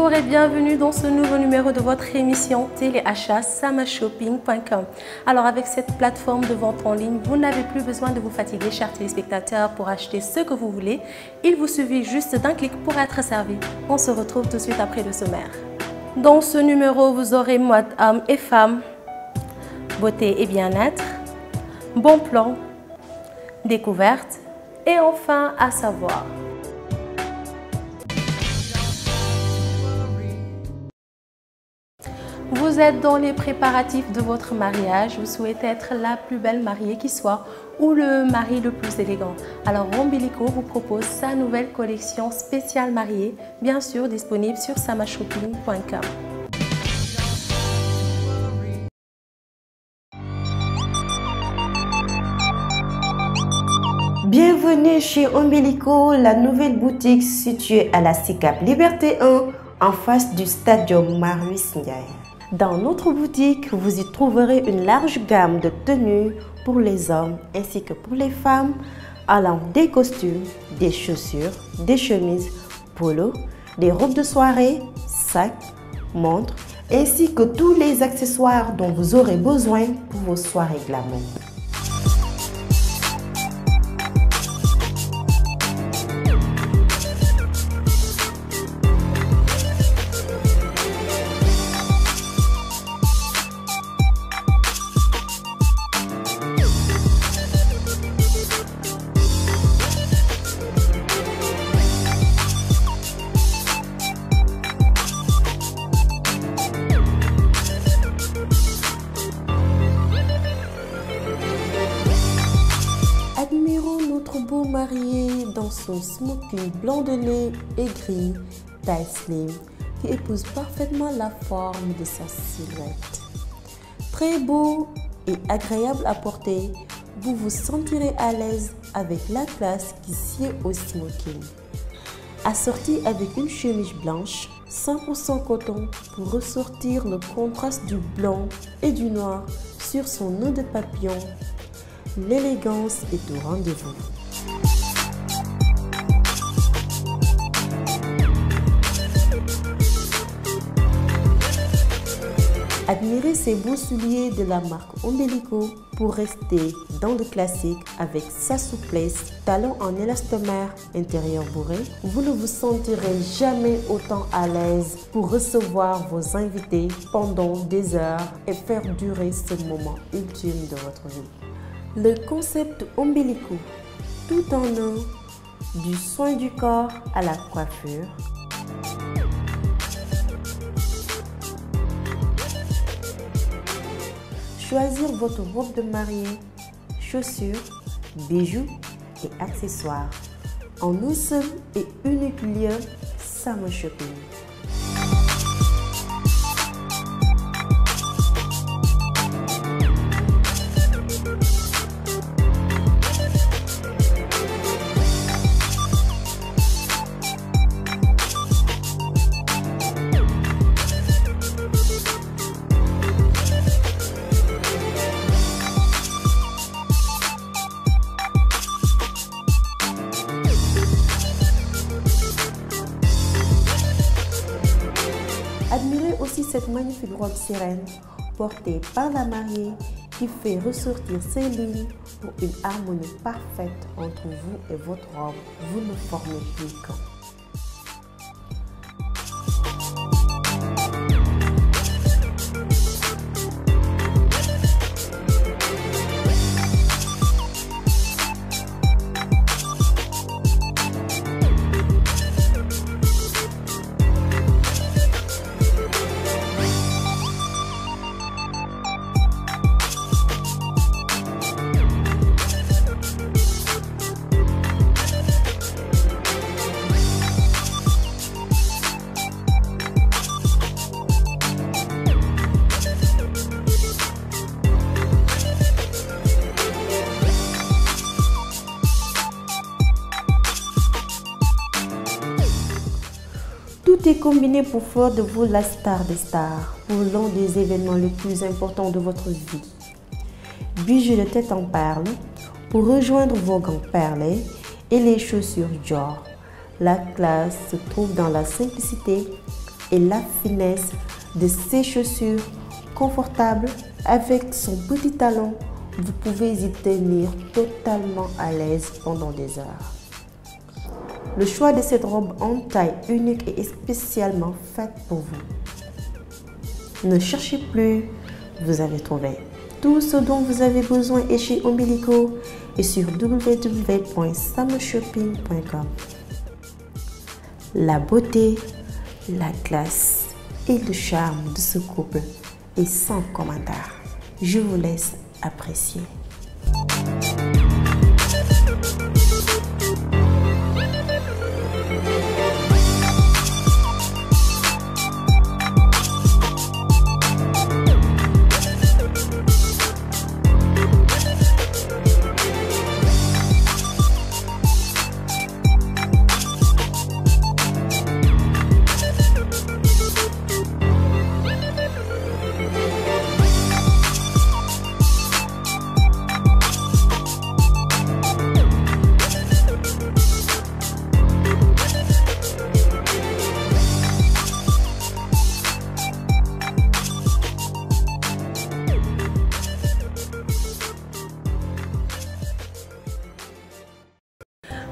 Bonjour et bienvenue dans ce nouveau numéro de votre émission téléachat samashopping.com. Alors avec cette plateforme de vente en ligne, vous n'avez plus besoin de vous fatiguer, chers téléspectateurs, pour acheter ce que vous voulez. Il vous suffit juste d'un clic pour être servi. On se retrouve tout de suite après le sommaire. Dans ce numéro, vous aurez mode hommes et femmes, beauté et bien-être, bon plan, découverte et enfin à savoir. Vous êtes dans les préparatifs de votre mariage, vous souhaitez être la plus belle mariée qui soit ou le mari le plus élégant. Alors Ombilico vous propose sa nouvelle collection spéciale mariée, bien sûr disponible sur samashopping.com. Bienvenue chez Ombilico, la nouvelle boutique située à la SICAP Liberté 1 en face du Stadium Marius Ndiaye. Dans notre boutique, vous y trouverez une large gamme de tenues pour les hommes ainsi que pour les femmes, allant des costumes, des chaussures, des chemises, polos, des robes de soirée, sacs, montres, ainsi que tous les accessoires dont vous aurez besoin pour vos soirées glamour. Admirons notre beau marié dans son smoking blanc de lait et gris, taille slim, qui épouse parfaitement la forme de sa silhouette. Très beau et agréable à porter, vous vous sentirez à l'aise avec la classe qui sied au smoking. Assorti avec une chemise blanche 100% coton pour ressortir le contraste du blanc et du noir sur son nœud de papillon, l'élégance est au rendez-vous. Admirez ces beaux souliers de la marque Ombilico pour rester dans le classique avec sa souplesse, talons en élastomère intérieur bourré. Vous ne vous sentirez jamais autant à l'aise pour recevoir vos invités pendant des heures et faire durer ce moment ultime de votre vie. Le concept Ombilico, tout en un, du soin du corps à la coiffure. Choisir votre robe de mariée, chaussures, bijoux et accessoires en un seul et unique lieu, Samashopping. Admirez aussi cette magnifique robe sirène portée par la mariée qui fait ressortir ses lignes pour une harmonie parfaite entre vous et votre robe. Vous ne formez plus qu'un. Tout est combiné pour faire de vous la star des stars pour l'un des événements les plus importants de votre vie. Bijoux de tête en perles pour rejoindre vos gants perlés et les chaussures Dior. La classe se trouve dans la simplicité et la finesse de ses chaussures confortables. Avec son petit talon, vous pouvez y tenir totalement à l'aise pendant des heures. Le choix de cette robe en taille unique est spécialement faite pour vous. Ne cherchez plus, vous avez trouvé. Tout ce dont vous avez besoin est chez Ombilico et sur www.samashopping.com. La beauté, la classe et le charme de ce couple est sans commentaire. Je vous laisse apprécier.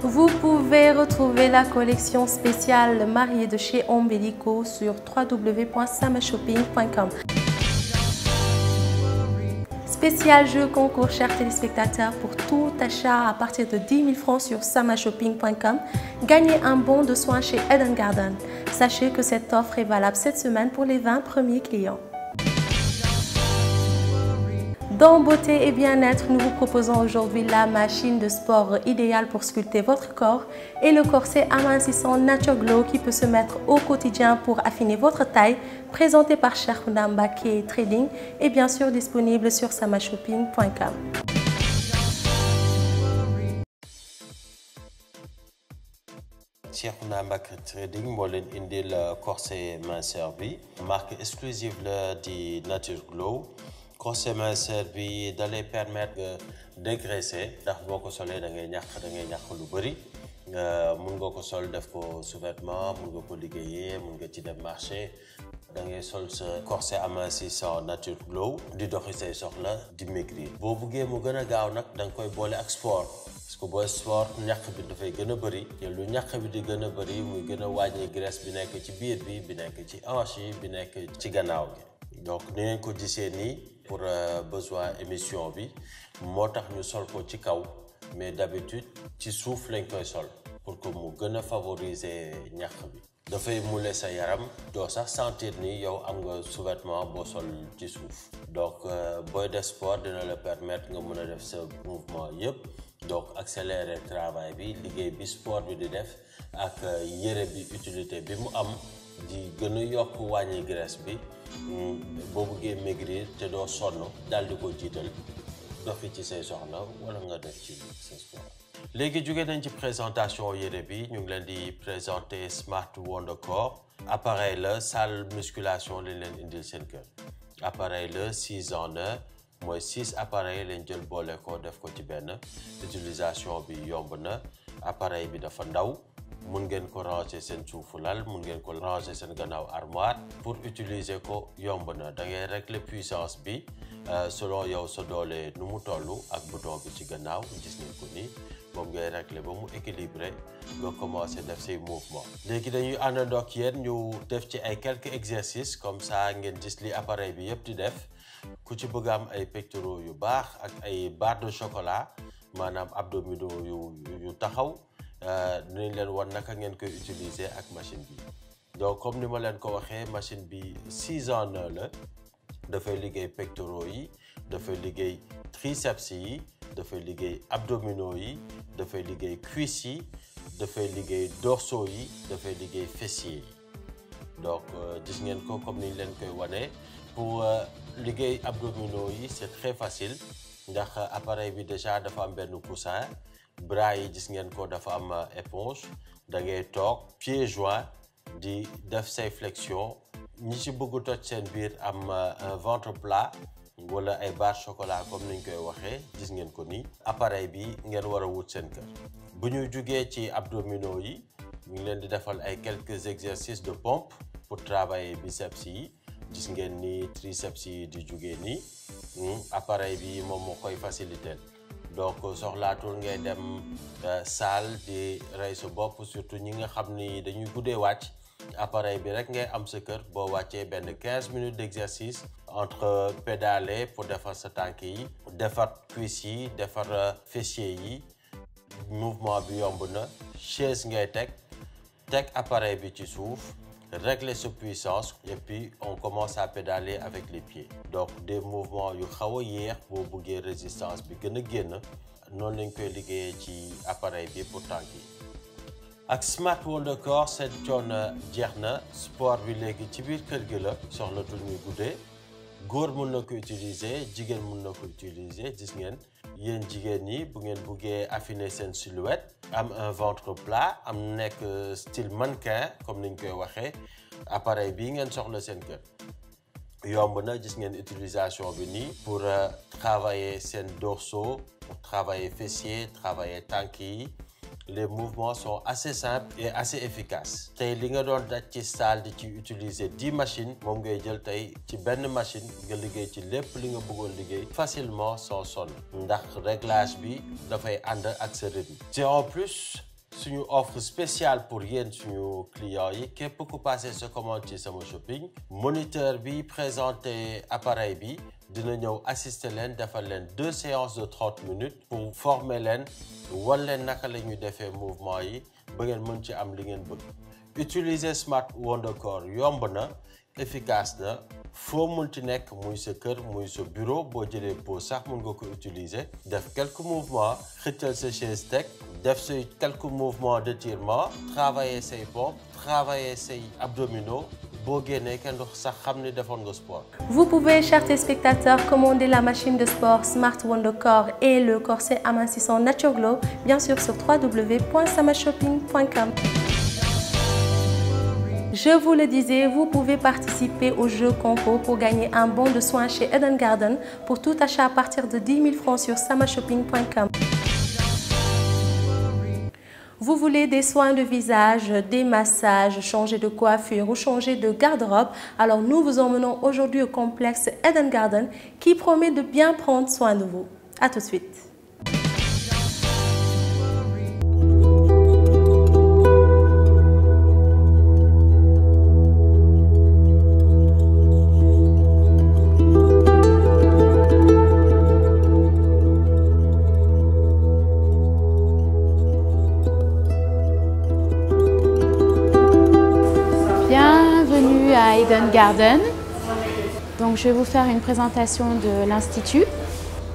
Vous pouvez retrouver la collection spéciale mariée de chez Ombilico sur www.samashopping.com. Spécial jeu concours, chers téléspectateurs, pour tout achat à partir de 10 000 francs sur samashopping.com. Gagnez un bon de soins chez Eden Garden. Sachez que cette offre est valable cette semaine pour les 20 premiers clients. Dans beauté et bien-être, nous vous proposons aujourd'hui la machine de sport idéale pour sculpter votre corps et le corset amincissant Nature Glow qui peut se mettre au quotidien pour affiner votre taille, présenté par Cheikhouna Mbacké Trading et bien sûr disponible sur samashopping.com. Cheikhouna Mbacké Trading moo leen indil corset minceur bi marque exclusive la di Nature Glow. Corset minceur bi da lay permettre de dégraisser ndax boo ko solee da ngay ñàkk lu bëri mun nga ko sol def ko sous-vêtement mun nga ko liggéeyee mun nga ci dem marché da ngay sol sa corset amincissant Nature Glow di doxi say soxla di maigrir. boo buggee mu gën a gaaw nag da nga koy boole ak sport parce que booy sport ñàkk bi dafay gën a bëri te lu ñàkk bi di gën a bëri muy gën a wàññi graisse bi nekk ci biir bi nekk ci hanche yi bi nekk ci gannaaw gi. donc ni ngeen ko gisee nii pour besoin émission bi moo tax ñu sol ko ci kaw mais d'habitude ci suuf lañ koy sol pour que mu gën a favoriser ñàkk bi. dafay moule sa yaram doo sax sentir ni yow am nga sous-vêtement boo sol ci suuf donc booy def sport dina la permettre nga mën a def sa mouvement yëpp donc accélérer travail bi liggéey bi sport bi di def ak yére bi utilité bi mu am di gën a yokk wàññi graisse bi. boo bëggee maigrir te doo sonn daal di ko jiital doxi ci say soxla wala nga def ci sa sport. léegi jóge nañ ci présentation yére bi ñu ngi leen di présenter Smart Wonder Core. appareil la salle musculation lañ leen indil seen kër. appareil la 6 en 1 mooy 6 appareil lañ jël boole ko def ko ci benn utilisation bi yomb na appareil bi dafa ndaw. mun ngeen ko ranger seen suufu lal mun ngeen ko ranger seen gannaaw armoire pour utiliser ko yomb na da ngay régler puissance bi selon yow sa doole nu mu toll ak bouton bi ci gannaaw gis ngeen ko nii moom ngay régler ba mu équilibré nga commencer def say mouvement. léegi dañuy àndandoo ak yéen ñu def ci ay quelques exercices comme ça ngeen gis li appareil bi yëpp di def ku ci bëgg am ay pectoraux yu baax ak ay barres de chocolat maanaam abdominaux yu taxaw. dinañ leen wan naka ngeen koy utiliser ak machine bi donc comme ni ma leen ko waxee machine bi 6 en 1 la dafay liggéey pectoraux yi dafay liggéey triceps yi dafay liggéey abdominaux yi dafay liggéey cuisses yi dafay liggéey dorsaux yi dafay liggéey fessiers yi donc gis ngeen ko comme ni ñu leen koy wane pour liggéey abdominaux yi c'est très facile ndax appareil bi déjà dafa am benn coussin. bras yi gis ngeen ko dafa am éponge da ngay toog pieds joints di def say flexion ñi ci bëgg toj seen biir am un ventre plat wala ay barres chocolat comme niñ koy waxee gis ngeen ko nii appareil bi ngeen war a wut seen kër. bu ñu jugee ci abdominaux yi ñu ngi leen di defal ay quelques exercices de pompe pour travailler biceps yi gis ngeen ni triceps yi di jugee nii appareil bi moom moo koy faciliter donc soxlaatul ngay dem salle di rey sa bopp surtout ñi nga xam ni dañuy guddee wàcc appareil bi rek ngay am sa kër boo wàccee benn 15 minutes d'exercice entre pédaler pour defar sa tànk yi defar cuisse yi defar fessier yi mouvement bi yomb na chaise ngay teg appareil bi ci suuf régler sa puissance et puis on commence à pédaler avec les pieds donc des mouvements yu xaw a yéex boo buggee résistance bi gën a génn noonu lañ koy liggéeyee ci appareil bi pour tànk yi ak Smart Wonder Core seen coono jeex na sport bi léegi ci biir kër gi la soxlatul ñuy guddee góor mën na ko utiliser jigéen mën na ko utiliser gis ngeen yéen jigéen ñi bu ngeen buggee affiner seen silhouette am un ventre plat am nekk style mannequin comme niñ koy waxee appareil bii ngeen soxla seen kër yomb na gis ngeen utilisation bi nii pour travailler seen dorsaux pour travailler fessier travailler tànk yi les mouvements sont assez simples et assez efficaces tey li nga doon daj ci salle di ci utiliser 10 machines moom ngay jël tey ci benn machine nga liggéey ci lépp li nga bëggoon liggéey facilement sans sonn ndax réglage bi dafay ànd ak sa rythme c'est en plus suñu offre spéciale pour yéen suñu clients yi képp ku passé sa commande ci Sama Shopping moniteur bi présenté appareil bi dina ñëw assister leen defal leen 2 séances de 30 minutes pour former leen wan leen naka la ñuy defee mouvement yi ba ngeen mën ci am li ngeen bëgg utiliser Smart Wonder Core yomb na efficace na foo munti nekk muy sa kër muy sa bureau boo jëlee pause sax mun nga ko utiliser def quelques mouvements xëccal sa chaise teg def say quelques mouvements d'étirement travailler say pompes travailler say abdominaux boo génnee kenn du sax xam ni defoon nga sport. Vous pouvez, chers téléspectateurs, commander la machine de sport Smart Wonder Core et le corset amincissant Nature Glow, bien sûr sur www.samashopping.com. Je vous le disais, vous pouvez participer au jeu concours pour gagner un bon de soins chez Eden Garden pour tout achat à partir de 10 000 francs sur samashopping.com. Vous voulez des soins de visage, des massages, changer de coiffure ou changer de garde-robe? Alors nous vous emmenons aujourd'hui au complexe Eden Garden qui promet de bien prendre soin de vous. À tout de suite. Bienvenue à Eden Garden. Donc, je vais vous faire une présentation de l'Institut.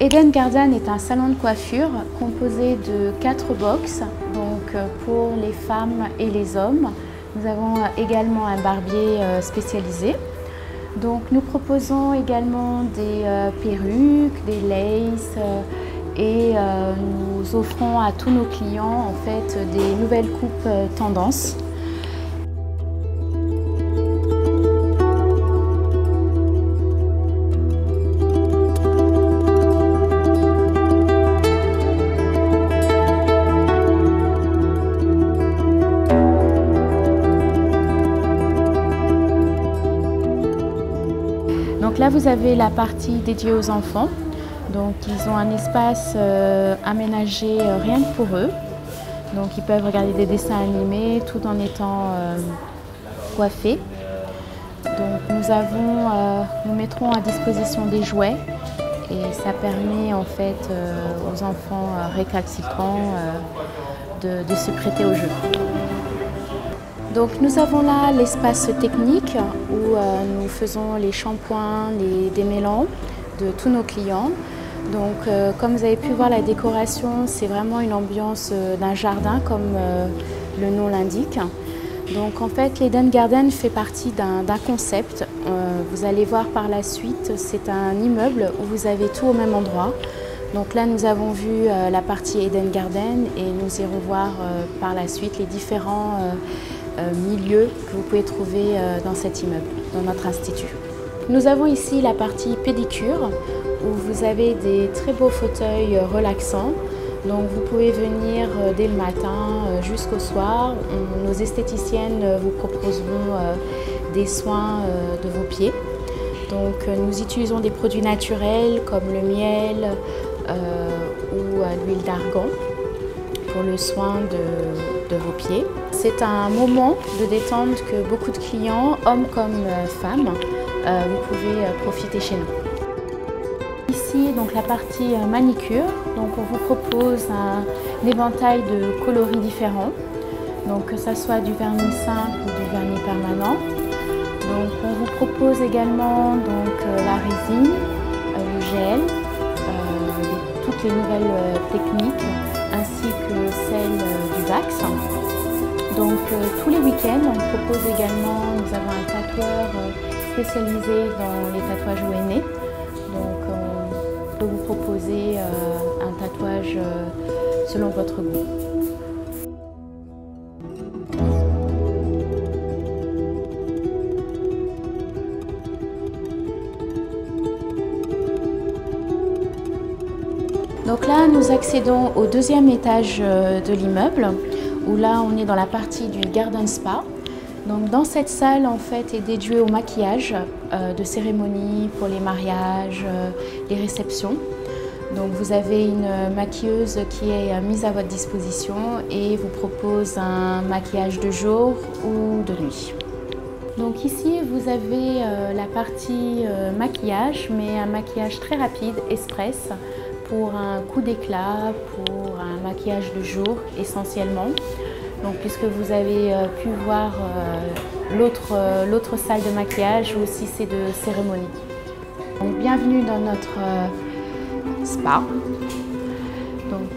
Eden Garden est un salon de coiffure composé de 4 box, donc pour les femmes et les hommes. Nous avons également un barbier spécialisé. Donc, nous proposons également des perruques, des laces et nous offrons à tous nos clients en fait des nouvelles coupes tendances. Donc là, vous avez la partie dédiée aux enfants. Donc ils ont un espace aménagé rien que pour eux. Donc ils peuvent regarder des dessins animés tout en étant coiffés. Donc nous mettrons à disposition des jouets et ça permet en fait aux enfants récalcitrants de se prêter au jeu. Donc nous avons là l'espace technique où nous faisons les shampoings, les démêlants de tous nos clients. Donc comme vous avez pu voir la décoration, c'est vraiment une ambiance d'un jardin comme le nom l'indique. Donc en fait l'Eden Garden fait partie d'un concept. Vous allez voir par la suite, c'est un immeuble où vous avez tout au même endroit. Donc là nous avons vu la partie Eden Garden et nous irons voir par la suite les différents milieux que vous pouvez trouver dans cet immeuble, dans notre institut. Nous avons ici la partie pédicure où vous avez des très beaux fauteuils relaxants. Donc vous pouvez venir dès le matin jusqu'au soir. Nos esthéticiennes vous proposeront des soins de vos pieds. Donc nous utilisons des produits naturels comme le miel ou l'huile d'argan pour le soin de vos pieds. C'est un moment de détente que beaucoup de clients, hommes comme femmes, vous pouvez profiter chez nous. Ici, donc la partie manicure, donc on vous propose un éventail de coloris différents, donc que ce soit du vernis simple ou du vernis permanent. Donc on vous propose également donc, la résine, le gel, toutes les nouvelles techniques ainsi que celle du wax. Donc tous les week-ends on propose également, nous avons un tatoueur spécialisé dans les tatouages ONE. Donc on peut vous proposer un tatouage selon votre goût. Donc là, nous accédons au deuxième étage de l'immeuble, où là, on est dans la partie du Garden Spa. Donc dans cette salle, en fait, est dédiée au maquillage de cérémonie pour les mariages, les réceptions. Donc vous avez une maquilleuse qui est mise à votre disposition et vous propose un maquillage de jour ou de nuit. Donc ici, vous avez la partie maquillage, mais un maquillage très rapide, express, pour un coup d'éclat, pour un maquillage de jour essentiellement. Donc, puisque vous avez pu voir l'autre salle de maquillage où aussi c'est de cérémonie. Donc, bienvenue dans notre spa. Donc,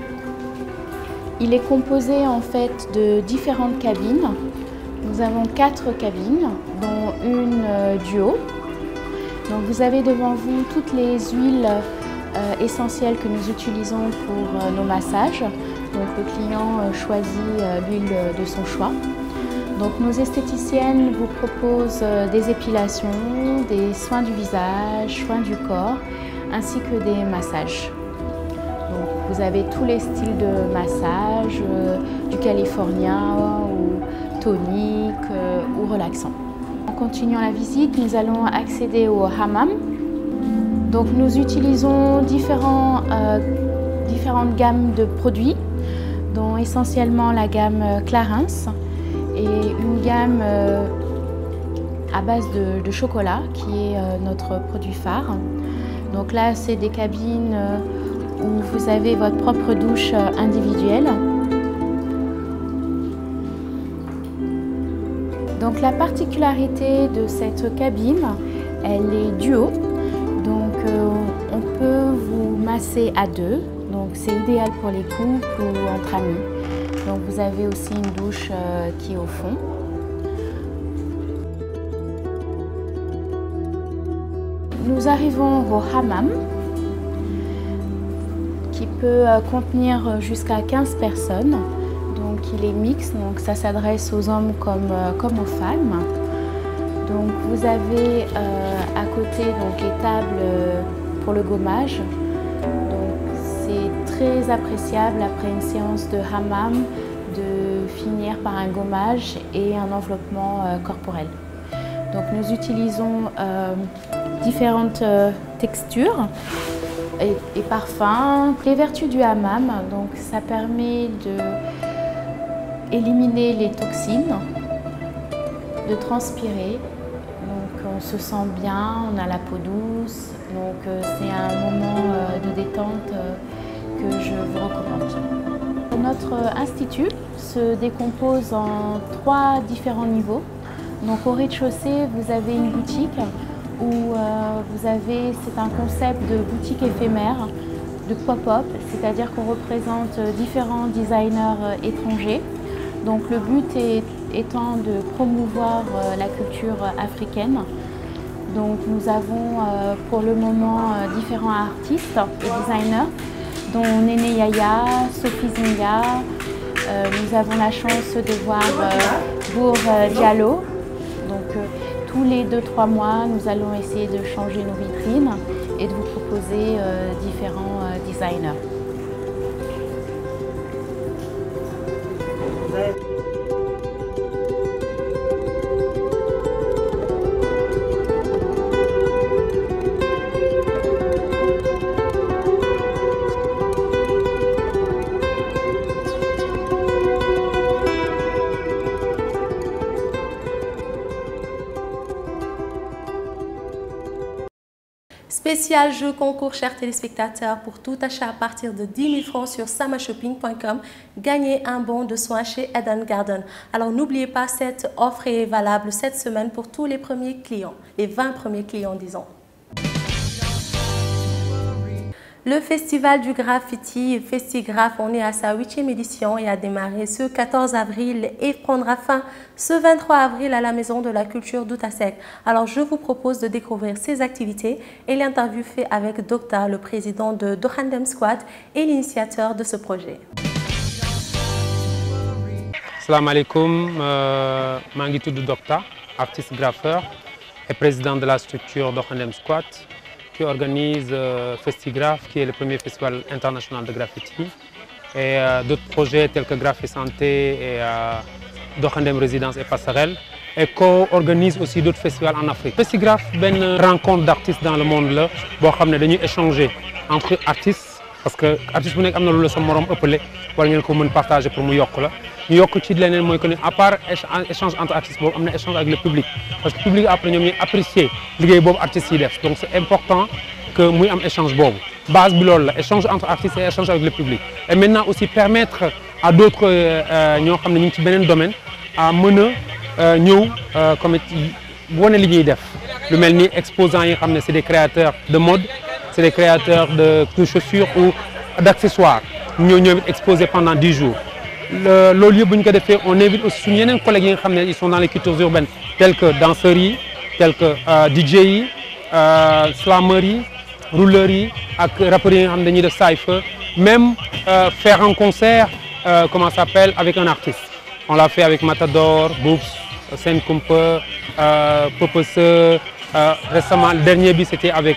il est composé en fait de différentes cabines. Nous avons 4 cabines, dont une duo. Donc, vous avez devant vous toutes les huiles essentielles que nous utilisons pour nos massages. Donc le client choisit l'huile de son choix. Donc nos esthéticiennes vous proposent des épilations, des soins du visage, soins du corps, ainsi que des massages. Donc vous avez tous les styles de massage, du californien ou tonique ou relaxant. En continuant la visite, nous allons accéder au hammam. Donc nous utilisons différentes gammes de produits, dont essentiellement la gamme Clarins et une gamme à base de chocolat qui est notre produit phare. Donc là, c'est des cabines où vous avez votre propre douche individuelle. Donc la particularité de cette cabine, elle est duo. Donc on peut vous masser à deux, donc c'est idéal pour les couples ou entre amis. Donc vous avez aussi une douche qui est au fond. Nous arrivons au hammam qui peut contenir jusqu'à 15 personnes. Donc il est mixte, donc ça s'adresse aux hommes comme aux femmes. Donc vous avez à côté donc, les tables pour le gommage. C'est très appréciable après une séance de hammam de finir par un gommage et un enveloppement corporel. Donc nous utilisons différentes textures et parfums. Les vertus du hammam, donc ça permet d'éliminer les toxines, de transpirer. Donc on se sent bien, on a la peau douce, donc c'est un moment de détente que je vous recommande. Notre institut se décompose en 3 différents niveaux. Donc au rez-de-chaussée, vous avez une boutique où c'est un concept de boutique éphémère, de pop-up, c'est-à-dire qu'on représente différents designers étrangers. Donc le but étant de promouvoir la culture africaine. Donc nous avons pour le moment différents artistes et designers, dont Néné Yaya, Sophie Zinga. Nous avons la chance de voir Bour Diallo. Donc tous les 2-3 mois, nous allons essayer de changer nos vitrines et de vous proposer différents designers. Spécial jeu concours, chers téléspectateurs, pour tout achat à partir de 10 000 francs sur samashopping.com, gagnez un bon de soins chez Eden Garden. Alors n'oubliez pas, cette offre est valable cette semaine pour tous les premiers clients, les 20 premiers clients disons. Le Festival du Graffiti, Festigraph, on est à sa 8e édition et a démarré ce 14 avril et prendra fin ce 23 avril à la Maison de la Culture d'Outasek. Alors je vous propose de découvrir ces activités et l'interview fait avec Docta, le président de Doxandem Squad et l'initiateur de ce projet. Salam alaikum, mangi tudd Docta, artiste graffeur et président de la structure Doxandem Squad, qui organise Festigraph, qui est le premier festival international de graffiti, et d'autres projets tels que Graff et Santé et Doxandem Résidence et Passerelle, et co-organise aussi d'autres festivals en Afrique. Festigraph, une rencontre d'artistes dans le monde, là, où on échanger entre artistes, parce que artiste bu nekk am na lu la sa morom ëppale war ngeen ko mën partager pour mu yokk la ñu yokk ci leneen mooy que ne à part échange entre artistes boobu am na échange avec le public, parce que le public après ñoom ñooy apprécier liggéey boobu artistes yi def, donc c'est important que muy am échange boobu. Base bi loolu la, échange entre artistes et échange avec le public, et maintenant aussi permettre à d'autres ñoo xam ne ñu ngi ci beneen domaine à mën a ñëw comme wane li ñuy def lu mel ni exposants yi nga xam ne c'est des créateurs de mode, c'est des créateurs de chaussures ou d'accessoires. Nous sommes exposés pendant 10 jours. On invite aussi les collègues qui sont dans les cultures urbaines, telles que danserie, telles que DJI, slamerie, roulerie, rapperie de cypher, même faire un concert, comment ça s'appelle, avec un artiste. On l'a fait avec Matador, Boops, Sen Kumpe, Popose. Récemment, le dernier but c'était avec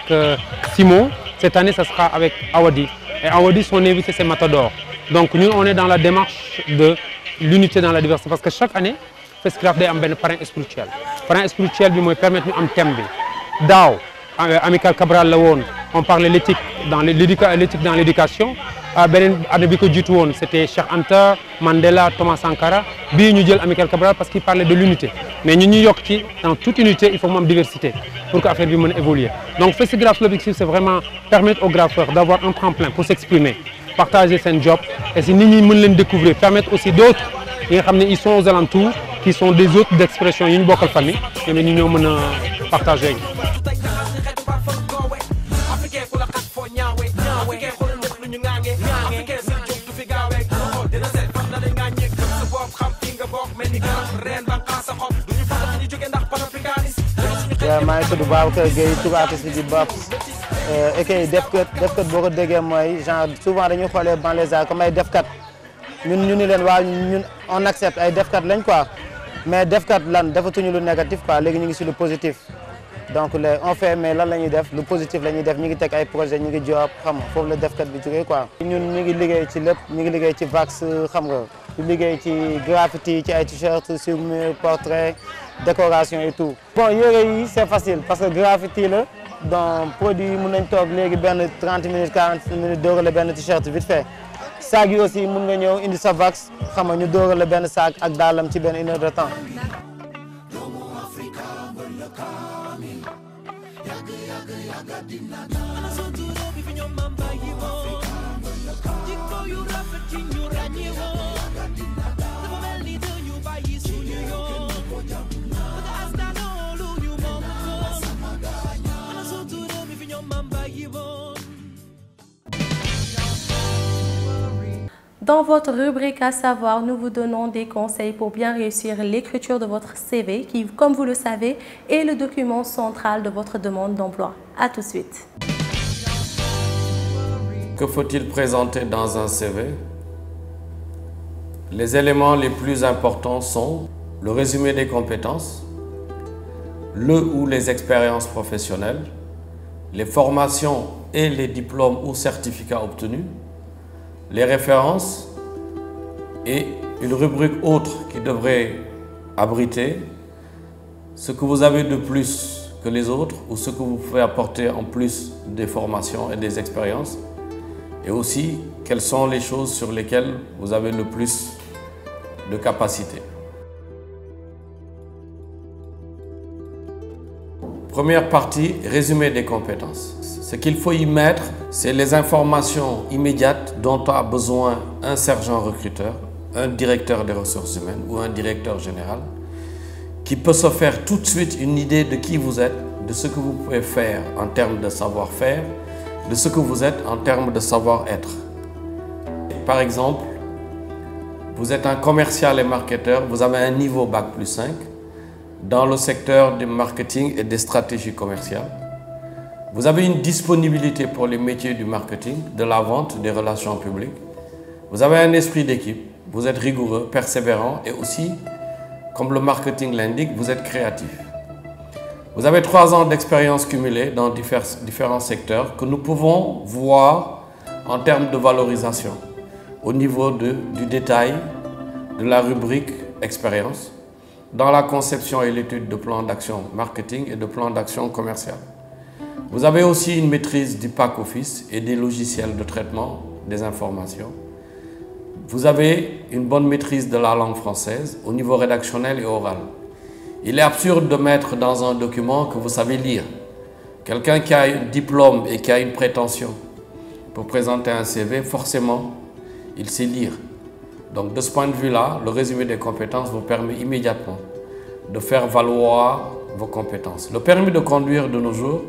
Simon. Cette année, ça sera avec Awadi. Et Awadi, son invité, c'est Matador. Donc nous, on est dans la démarche de l'unité dans la diversité. Parce que chaque année, Festigraph a un parrain spirituel. Le parrain spirituel lui permet de nous thème. Dao, Amical Cabral, on parle de l'éthique dans l'éducation. C'était Cheikh Anta, Mandela, Thomas Sankara. Nous avons Amical Cabral parce qu'il parlait de l'unité. Mais nous, New York, dans toute unité, il faut une diversité pour que l'affaire puisse évoluer. Donc, Festigraph, l'objectif, c'est vraiment permettre aux graffeurs d'avoir un tremplin pour s'exprimer, partager son job. Et si nous pouvons les découvrir, permettre aussi d'autres, ils sont aux alentours, qui sont des autres d'expression, une bonne famille, et nous pouvons partager. maa ngi tudd Babacar Gueye tur artiste di Babs et que defkat boo ko déggee mooy genre souvent dañuy xoolee banlieusards comme ay defkat ñun ñu ni leen waaw ñun on accepte ay defkat lañ quoi, mais defkat lan defatuñu lu négatif quoi, léegi ñu ngi sur le positif. Donc on fait mais lan la ñuy def lu positif la ñuy def, ñu ngi teg ay projet, ñu ngi job xam nga foofu la defkat bi jógee quoi. ñun ñu ngi liggéey ci lépp, ñu ngi liggéey ci vax xam nga, ñu liggéey ci graffiti, ci ay t-shirt sur mur, portrait, décoration et tout. Bon yére yi c'est facile parce que graffiti la, donc produit yi mën nañ toog léegi benn 30 minutes 40 minutes dóorale benn t-shirt vite fait. Saag yi aussi mën nga ñëw indi sa vax xam nga ñu dóorale benn saag ak daalam ci benn 1 heure de temps. Dans votre rubrique à savoir, nous vous donnons des conseils pour bien réussir l'écriture de votre CV qui, comme vous le savez, est le document central de votre demande d'emploi. À tout de suite. Que faut-il présenter dans un CV? Les éléments les plus importants sont le résumé des compétences, le ou les expériences professionnelles, les formations et les diplômes ou certificats obtenus, les références et une rubrique autre qui devrait abriter ce que vous avez de plus que les autres ou ce que vous pouvez apporter en plus des formations et des expériences, et aussi quelles sont les choses sur lesquelles vous avez le plus de capacité. Première partie, résumé des compétences. Ce qu'il faut y mettre, c'est les informations immédiates dont a besoin un sergent recruteur, un directeur des ressources humaines ou un directeur général, qui peut se faire tout de suite une idée de qui vous êtes, de ce que vous pouvez faire en termes de savoir-faire, de ce que vous êtes en termes de savoir-être. Par exemple, vous êtes un commercial et marketeur, vous avez un niveau Bac+5 dans le secteur du marketing et des stratégies commerciales. Vous avez une disponibilité pour les métiers du marketing, de la vente, des relations publiques. Vous avez un esprit d'équipe, vous êtes rigoureux, persévérant et aussi, comme le marketing l'indique, vous êtes créatif. Vous avez 3 ans d'expérience cumulée dans différents secteurs que nous pouvons voir en termes de valorisation au niveau du détail de la rubrique expérience dans la conception et l'étude de plans d'action marketing et de plans d'action commercial. Vous avez aussi une maîtrise du pack office et des logiciels de traitement des informations. Vous avez une bonne maîtrise de la langue française au niveau rédactionnel et oral. Il est absurde de mettre dans un document que vous savez lire. Quelqu'un qui a un diplôme et qui a une prétention pour présenter un CV, forcément, il sait lire. Donc de ce point de vue-là, le résumé des compétences vous permet immédiatement de faire valoir vos compétences. Le permis de conduire de nos jours,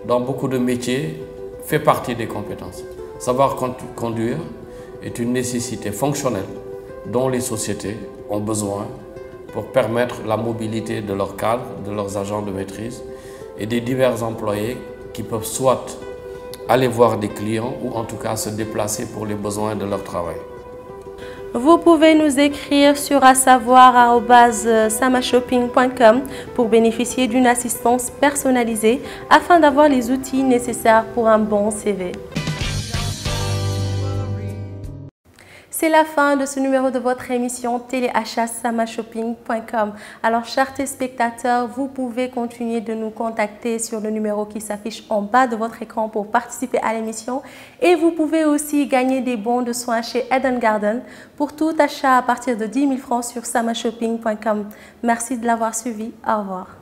dans beaucoup de métiers, fait partie des compétences. Savoir conduire est une nécessité fonctionnelle dont les sociétés ont besoin pour permettre la mobilité de leurs cadres, de leurs agents de maîtrise et des divers employés qui peuvent soit aller voir des clients ou en tout cas se déplacer pour les besoins de leur travail. Vous pouvez nous écrire sur asavoir@samashopping.com pour bénéficier d'une assistance personnalisée afin d'avoir les outils nécessaires pour un bon CV. C'est la fin de ce numéro de votre émission téléachat-samashopping.com. Alors, chers téléspectateurs, vous pouvez continuer de nous contacter sur le numéro qui s'affiche en bas de votre écran pour participer à l'émission. Et vous pouvez aussi gagner des bons de soins chez Eden Garden pour tout achat à partir de 10 000 francs sur samashopping.com. Merci de l'avoir suivi. Au revoir.